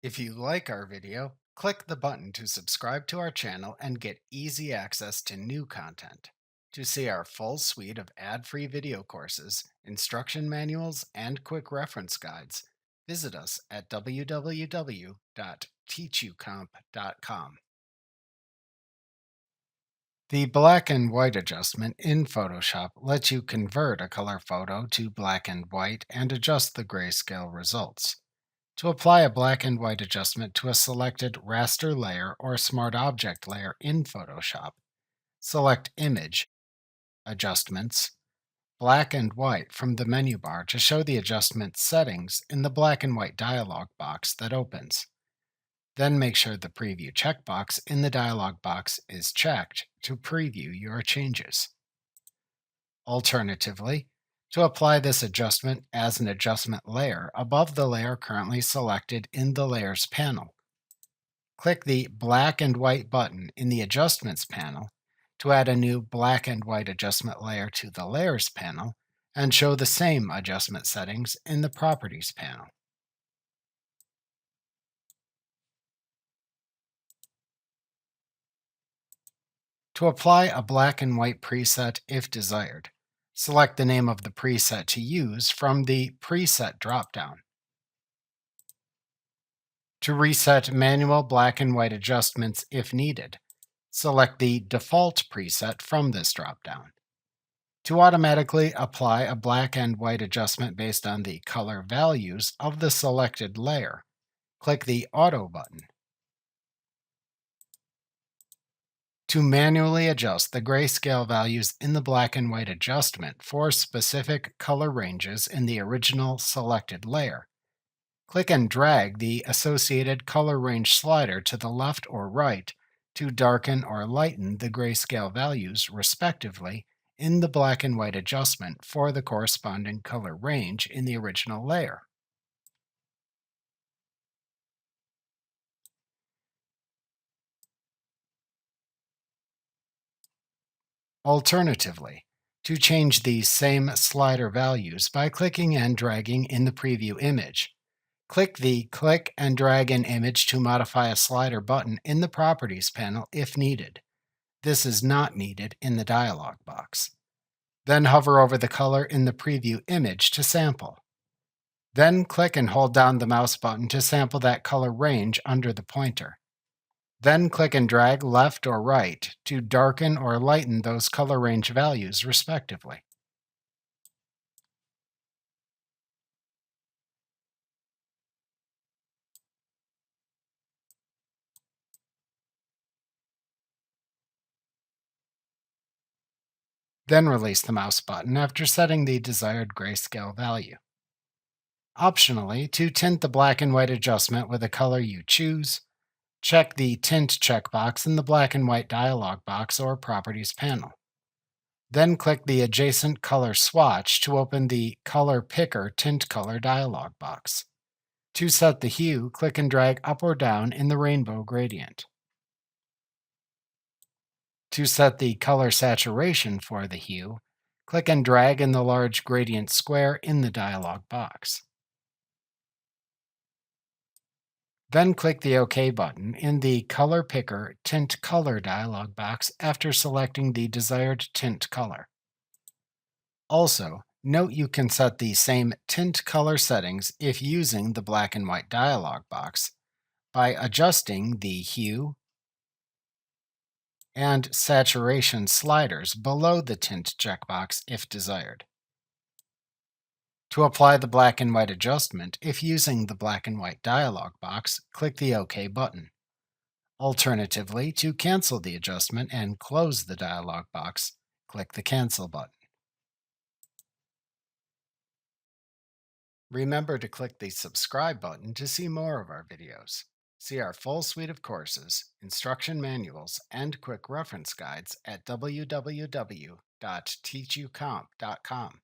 If you like our video, click the button to subscribe to our channel and get easy access to new content. To see our full suite of ad-free video courses, instruction manuals, and quick reference guides, visit us at www.teachucomp.com. The black and white adjustment in Photoshop lets you convert a color photo to black and white and adjust the grayscale results. To apply a black and white adjustment to a selected raster layer or smart object layer in Photoshop, select Image, Adjustments, Black and White from the menu bar to show the adjustment settings in the black and white dialog box that opens. Then make sure the Preview checkbox in the dialog box is checked to preview your changes. Alternatively, to apply this adjustment as an adjustment layer above the layer currently selected in the Layers panel, click the black and white button in the Adjustments panel to add a new black and white adjustment layer to the Layers panel and show the same adjustment settings in the Properties panel. To apply a black and white preset if desired, select the name of the preset to use from the Preset dropdown. To reset manual black and white adjustments if needed, select the Default preset from this dropdown. To automatically apply a black and white adjustment based on the color values of the selected layer, click the Auto button. To manually adjust the grayscale values in the black and white adjustment for specific color ranges in the original selected layer, click and drag the associated color range slider to the left or right to darken or lighten the grayscale values, respectively, in the black and white adjustment for the corresponding color range in the original layer. Alternatively, to change these same slider values by clicking and dragging in the preview image, click the Click and Drag an Image to Modify a Slider button in the Properties panel if needed. This is not needed in the dialog box. Then hover over the color in the preview image to sample. Then click and hold down the mouse button to sample that color range under the pointer. Then click and drag left or right to darken or lighten those color range values respectively. Then release the mouse button after setting the desired grayscale value. Optionally, to tint the black and white adjustment with a color you choose, check the Tint checkbox in the black and white dialog box or Properties panel. Then click the adjacent color swatch to open the Color Picker Tint Color dialog box. To set the hue, click and drag up or down in the rainbow gradient. To set the color saturation for the hue, click and drag in the large gradient square in the dialog box. Then click the OK button in the Color Picker Tint Color dialog box after selecting the desired tint color. Also, note you can set the same tint color settings if using the black and white dialog box by adjusting the hue and saturation sliders below the tint checkbox if desired. To apply the black and white adjustment, if using the black and white dialog box, click the OK button. Alternatively, to cancel the adjustment and close the dialog box, click the Cancel button. Remember to click the subscribe button to see more of our videos. See our full suite of courses, instruction manuals, and quick reference guides at www.teachucomp.com.